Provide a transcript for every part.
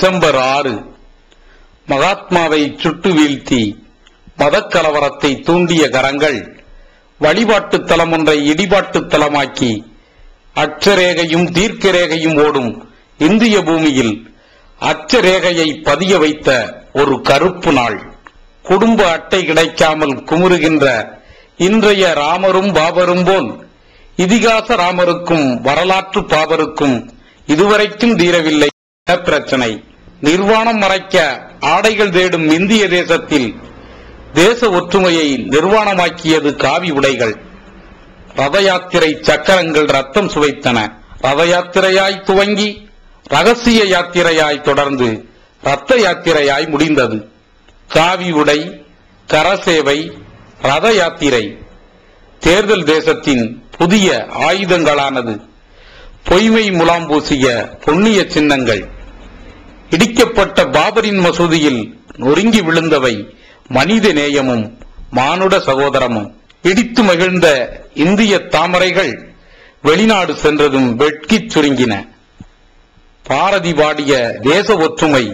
December 6 மகாத்மாவை சுட்டு வீழ்த்தி மதக்கலவரத்தை தூண்டிய கரங்கள் வழிபாட்டு தலம் ஒன்றை இடிபாட்டு தலமாக்கி அட்சரேகையும் தீர்க்கரேகையும் ஓடும் இந்திய பூமியில் அச்சரேகையை பதிய வைத்த ஒரு கருப்பு நாள். குடும்ப அட்டை கிடைக்காமல் குமுறுகின்ற இன்றைய ராமரும் பாபரும் போல் இதிகாச ராமருக்கும் வரலாற்று பாபருக்கும் இதுவரைக்கும் தீரவில்லை பிரச்சனை. நிர்வாணம் மறைக்க ஆடைகள் தேடும் இந்திய தேசத்தில் தேச ஒற்றுமையை நிர்வாணமாக்கியது காவி உடைகள். ரத யாத்திரை சக்கரங்கள் ரத்தம் சுவைத்தன. ரத யாத்திரையாய் துவங்கி ரகசிய யாத்திரையாய் தொடர்ந்து ரத்த யாத்திரையாய் முடிந்தது. காவி உடை, கரசேவை, ரத யாத்திரை தேர்தல் தேசத்தின் புதிய ஆயுதங்களானது. பொய்மை முலாம் பூசிய பொன்னிய சின்னங்கள். இடிக்கப்பட்ட பாபரின் மசூதியில் நொறுங்கி விழுந்தவை மனித நேயமும் மானுட சகோதரமும். இடித்து மகிழ்ந்த இந்திய தாமரைகள் வெளிநாடு சென்றதும் வெட்கிச் சுருங்கின. பாரதி பாடிய தேச ஒற்றுமை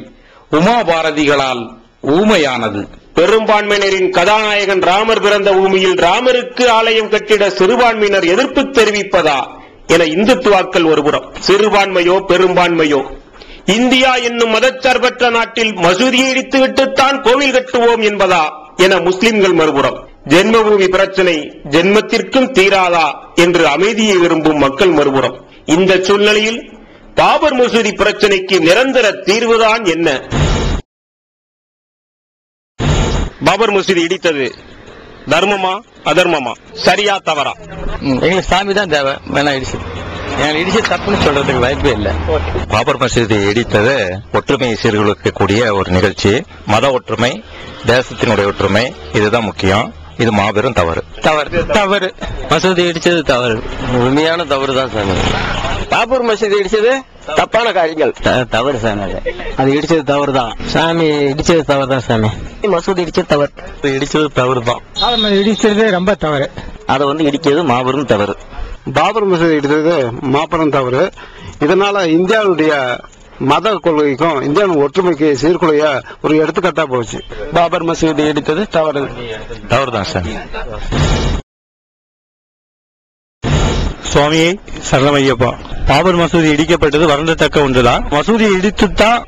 உமா பாரதிகளால் ஊமையானது. பெரும்பான்மையினரின் கதாநாயகன் ராமர் பிறந்த பூமியில் ராமருக்கு ஆலயம் கட்டிட சிறுபான்மையினர் எதிர்ப்பு தெரிவிப்பதா என இந்துத்துவாக்கள் ஒருபுறம், சிறுபான்மையோ பெரும்பான்மையோ இந்தியா என்னும் மதச்சார்பற்ற நாட்டில் மசூதியை இடித்துவிட்டுத்தான் கோவில் கட்டுவோம் என்பதா என முஸ்லிம்கள் மறுபுறம். ஜென்மபூமி பிரச்சனை ஜென்மத்திற்கும் தீராதா என்று அமைதியை விரும்பும் மக்கள் மறுபுறம். இந்த சூழ்நிலையில் பாபர் மசூதி பிரச்சனைக்கு நிரந்தர தீர்வுதான் என்ன? பாபர் மசூதி இடித்தது தர்மமா அதர்மமா, சரியா தவறா? எங்களுக்கு சாமி தான் தேவை, வேணா இடிச்சு எங்களை இடிச்சு தப்புன்னு சொல்றதுக்கு வாய்ப்பே இல்லை. பாபர் மசூதி இடித்தது ஒற்றுமையை சீர்குலைக்கக்கூடிய ஒரு நிகழ்ச்சி. மத ஒற்றுமை, தேசத்தினுடைய ஒற்றுமை, இதுதான் முக்கியம். இது மாபெரும் தவறு. தவறு மசூதி இடிச்சது தவறு, உண்மையான தவறு தான் சாமி. பாபர் மசூதி இடிச்சது தப்பான காரியங்கள். தவறு சாமி, அது இடிச்சது தவறு தான் சாமி. இடிச்சது தவறு தான் சாமி. மசூதி இடிச்சது தவறு. இடிச்சது தவறு தான். இடிச்சது ரொம்ப தவறு. அதை இடிக்கிறது மாபெரும் தவறு. பாபர் மசூதி இடித்தது மாபெரும் தவறு. இதனால இந்தியாவுடைய மத கொள்கைக்கும் இந்தியாவின் ஒற்றுமைக்கு சீர்குலைய ஒரு எடுத்துக்காட்டா போச்சு. பாபர் மசூதி இடித்தது தவறு தான் சார். சுவாமியை சரணமையப்பா. பாபர் மசூதி இடிக்கப்பட்டது வருந்தத்தக்க ஒன்றுதான். மசூதியை இடித்துத்தான்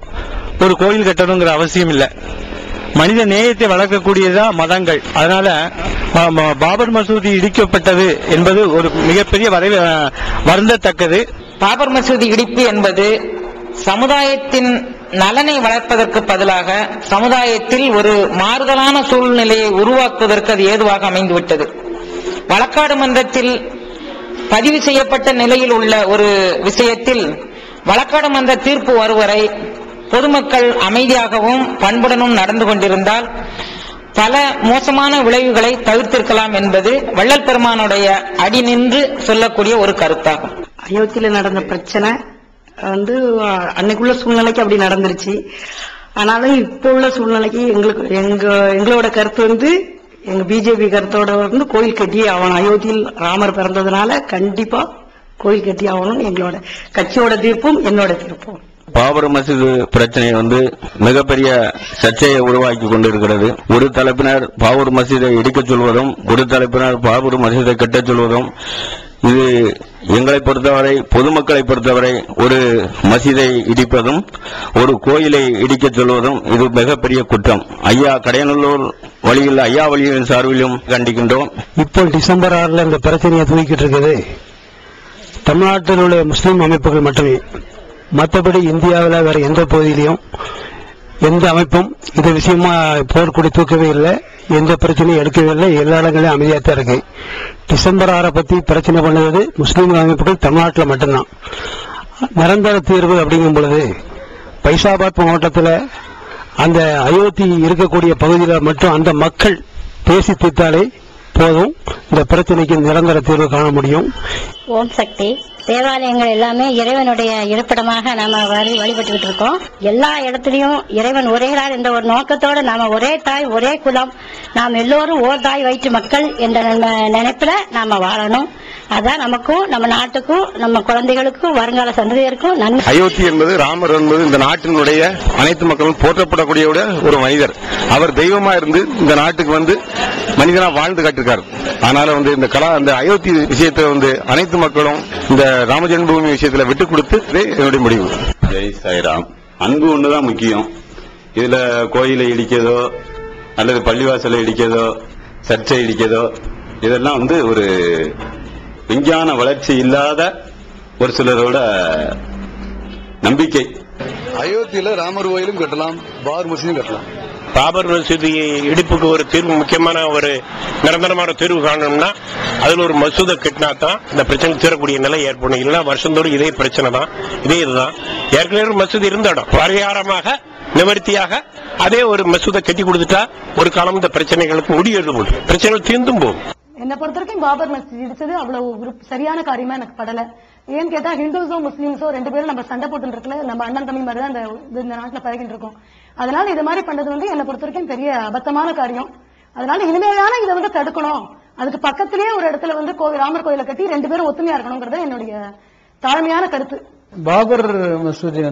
ஒரு கோயில் கட்டணுங்கிற அவசியம் இல்லை. மனித நேயத்தை வளர்க்கக்கூடியதான் மதங்கள். அதனால பாபர் மசூதி இடிக்கப்பட்டது என்பது ஒரு மிகப்பெரிய வருந்தத்தக்கது. பாபர் மசூதி இடிப்பு என்பது சமுதாயத்தின் நலனை வளர்ப்பதற்கு பதிலாக சமுதாயத்தில் ஒரு மாறுதலான சூழ்நிலையை உருவாக்குவதற்கு அது ஏதுவாக அமைந்துவிட்டது. வழக்காடு மன்றத்தில் பதிவு செய்யப்பட்ட நிலையில் உள்ள ஒரு விஷயத்தில் வழக்காடு மன்ற தீர்ப்பு வருவரை பொதுமக்கள் அமைதியாகவும் பண்புடனும் நடந்து கொண்டிருந்தால் பல மோசமான விளைவுகளை தவிர்த்திருக்கலாம் என்பது வள்ளல் பெருமானுடைய அடி நின்று சொல்லக்கூடிய ஒரு கருத்தாகும். அயோத்தியில நடந்த பிரச்சனை அன்னைக்குள்ள சூழ்நிலைக்கு அப்படி நடந்துருச்சு. ஆனாலும் இப்போ உள்ள சூழ்நிலைக்கு எங்களோட கருத்து எங்க பிஜேபி கருத்தோட கோயில் கட்டி ஆகணும். அயோத்தியில் ராமர் பிறந்ததுனால கண்டிப்பா கோயில் கட்டி ஆகணும். எங்களோட கட்சியோட தீர்ப்பும் என்னோட தீர்ப்பும். பாபர் மசூதி பிரச்சனை மிகப்பெரிய சர்ச்சையை உருவாக்கி கொண்டிருக்கிறது. ஒரு தலைப்பினர் பாபர் மசூதை இடிக்கச் சொல்வதும், ஒரு தலைப்பினர் பாபர் மசூதை கட்டச் சொல்வதும், இது எங்களை பொறுத்தவரை, பொதுமக்களை பொறுத்தவரை ஒரு மசீதை இடிப்பதும் ஒரு கோயிலை இடிக்கச் சொல்வதும் இது மிகப்பெரிய குற்றம். ஐயா கடையநல்லூர் வழியில் ஐயா வழியின் சார்பிலும் கண்டிக்கின்றோம். இப்போ டிசம்பர் 6 இந்த பிரச்சனையை தூக்கிட்டு இருக்குது தமிழ்நாட்டில் உள்ள முஸ்லீம் அமைப்புகள் மட்டுமே. மற்றபடி இந்தியாவில் வேற எந்த பகுதியிலையும் எந்த அமைப்பும் இது விஷயமா போர்க்குடி தூக்கவே இல்லை, எந்த பிரச்சனையும் எடுக்கவே இல்லை. எல்லா இடங்களையும் அமைதியாத்தான் இருக்கு. டிசம்பர் 6 பத்தி பிரச்சனை பண்ணது முஸ்லீம் அமைப்புகள் தமிழ்நாட்டில் மட்டும்தான். நிரந்தர தீர்வு அப்படிங்கும் பொழுது பைசாபாத் மாவட்டத்தில் அந்த அயோத்தி இருக்கக்கூடிய பகுதியில் மட்டும் அந்த மக்கள் பேசி தீர்த்தாலே போதும், இந்த பிரச்சனைக்கு நிரந்தர தீர்வு காண முடியும். ஓம் சக்தி. தேவாலயங்கள் எல்லாமே இறைவனுடைய இருப்பிடமாக நாம வழிபட்டுக்கிட்டு இருக்கோம். எல்லா இடத்துலயும் இறைவன் ஒரேறார் என்ற ஒரு நோக்கத்தோட நாம ஒரே தாய் ஒரே குலம், நாம் எல்லோரும் ஓர் தாய் வயிற்று மக்கள் என்ற நினைப்புல நாம வாழணும். அதான் நமக்கும் நம்ம நாட்டுக்கும் நம்ம குழந்தைகளுக்கும் வருங்கால சந்ததியருக்கும் நன்மை. அயோத்தி என்பது ராமர் என்பது இந்த நாட்டினுடைய அனைத்து மக்களும் போற்றப்படக்கூடிய ஒரு மனிதர். அவர் தெய்வமா இருந்து இந்த நாட்டுக்கு வந்து மனிதனா வாழ்ந்து காட்டிருக்காரு. அதனால இந்த அயோத்தி விஷயத்தை அனைத்து மக்களும் இந்த ராமஜென்மபூமி விஷயத்துல விட்டு கொடுத்து என்னுடைய முடிவு. ஜெய் சாய்ராம். அன்பு ஒண்ணுதான் முக்கியம். இதுல கோயிலை இடிக்கதோ அல்லது பள்ளிவாசலை இடிக்கதோ சர்ச்சை இடிக்கதோ இதெல்லாம் ஒரு விஞ்ஞான வளர்ச்சி இல்லாத ஒரு சிலரோட நம்பிக்கை. அயோத்தியில ராமர் கோயிலும் கட்டலாம், பாபர் மசூதியும் கட்டலாம். பாபர் மசூதி இடிப்புக்கு ஒரு தீர்வு, முக்கியமான ஒரு நிரந்தரமான தீர்வு காணணும்னா அதுல ஒரு மசூதை கட்டினா தான் இந்த பிரச்சனை தீரக்கூடிய நிலை ஏற்படும். இல்லைன்னா வருஷந்தோறும் இதே பிரச்சனை தான், இதுதான். ஏற்கனவே மசூதி இருந்த இடம் பரிகாரமாக நிவர்த்தியாக அதே ஒரு மசூதை கட்டி கொடுத்துட்டா ஒரு காலம் இந்த பிரச்சனைகளுக்கு முடிவு போடும், பிரச்சனைகள் தீர்ந்தும் போகும். என்னை பொறுத்த வரைக்கும் பாபர் மசூதி இடிச்சது அவ்வளவு ஒரு சரியான காரியமா எனக்கு படல. ஏன்னு கேட்டா ஹிந்துஸோ முஸ்லீம்ஸோ ரெண்டு பேரும் நம்ம சண்டை போட்டு இருக்கல, நம்ம அண்ணன் தம்பி மாதிரி தான் இந்த நாட்டுல பழகிட்டு இருக்கோம். அதனால இது மாதிரி பண்றது என்னை பொறுத்த வரைக்கும் பெரிய அபத்தமான காரியம். அதனால இனிமேலான இதை தடுக்கணும். அதுக்கு பக்கத்திலேயே ஒரு இடத்துல ராமர் கோயிலை கட்டி ரெண்டு பேரும் ஒத்துமையா இருக்கணும்ங்கறது என்னுடைய தாழ்மையான கருத்து. பாபர் மசூதி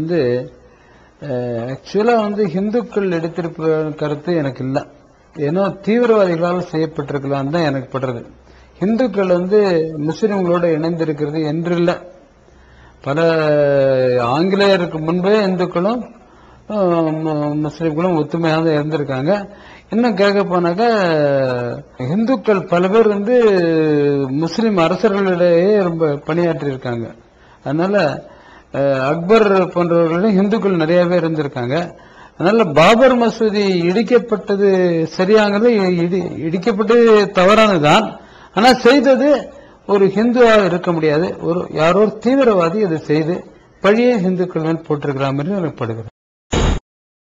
ஆக்சுவலா ஹிந்துக்கள் எடுத்திருப்ப கருத்து எனக்கு இல்ல. ஏன்னா தீவிரவாதிகளால் செய்யப்பட்டிருக்கலாம் தான் எனக்கு படுறது. இந்துக்கள் முஸ்லிம்களோட இணைந்திருக்கிறது என்றில்ல. பல ஆங்கிலேயருக்கு முன்பே இந்துக்களும் முஸ்லிம்களும் ஒத்துமையாக தான் இருந்திருக்காங்க. இன்னும் கேட்க போனாக்க இந்துக்கள் பல பேர் முஸ்லிம் அரசர்களிடையே ரொம்ப பணியாற்றி இருக்காங்க. அதனால அக்பர் போன்றவர்களும் இந்துக்கள் நிறைய பேர் இருந்திருக்காங்க. அதனால பாபர் மசூதி இடிக்கப்பட்டது சரியாங்கிறது இடிக்கப்பட்டது தவறானதுதான். ஆனா செய்தது ஒரு ஹிந்துவாக இருக்க முடியாது, யாரோ தீவிரவாதி அதை செய்து பழியை இந்துக்கள் மேல் போட்டிருக்கிற மாதிரி எனக்கு படுகிறது.